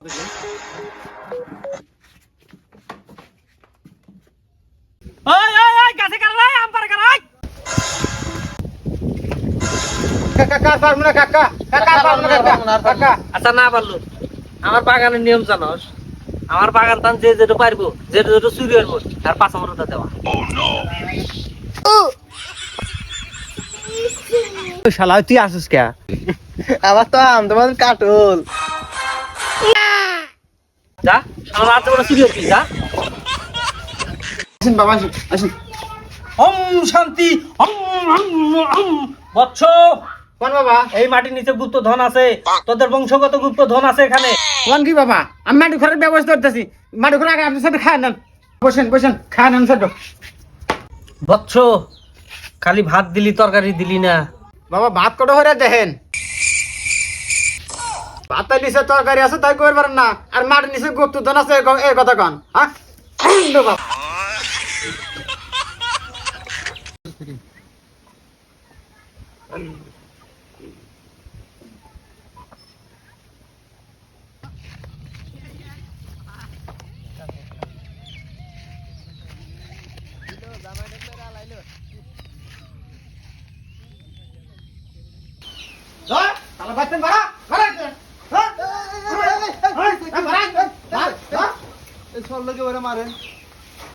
ওই ওই ওই কাছে কারাই আমপার কারাই কাকা পারবো না কাকা কাকা পারবো না কাকা আচ্ছা না পারলো আমার বাগানের নিয়ম জানোস আমার বাগান টান যে যেটা পারবো যেটা যেটা চুরি হইব তার 5 নম্বরটা দেওয়া শালা তুই আসিস কে আবার তো আম তোমার কাটুল যা শালা রাত বড় চুরি হইছি যা আসেন বাবা আসেন আসেন ওম শান্তি ওম বৎস কোন বাবা এই মাটির নিচে গুপ্ত ধন আছে তোদের বংশগত গুপ্ত ধন আছে এখানে কোন কি বাবা আমি মাটি ঘরের ব্যবস্থা করতেছি মাটি ঘরে আগে আপনার সাথে খায় নেন বসেন বসেন খায় নেন সাথে বৎস খালি ভাত দিলি তরকারি দিলি না বাবা ভাত কত হয়ে দেখেন ভাতের নিচে তরকারি আছে তাই কইবার পারেন না আর মাটির নিচে গুপ্ত ধন আছে এই কথা কন হ্যাঁ বাবা তাহলে বাচ্চান ভাড়া ভাড়া এই সব লোকে ওরা মারে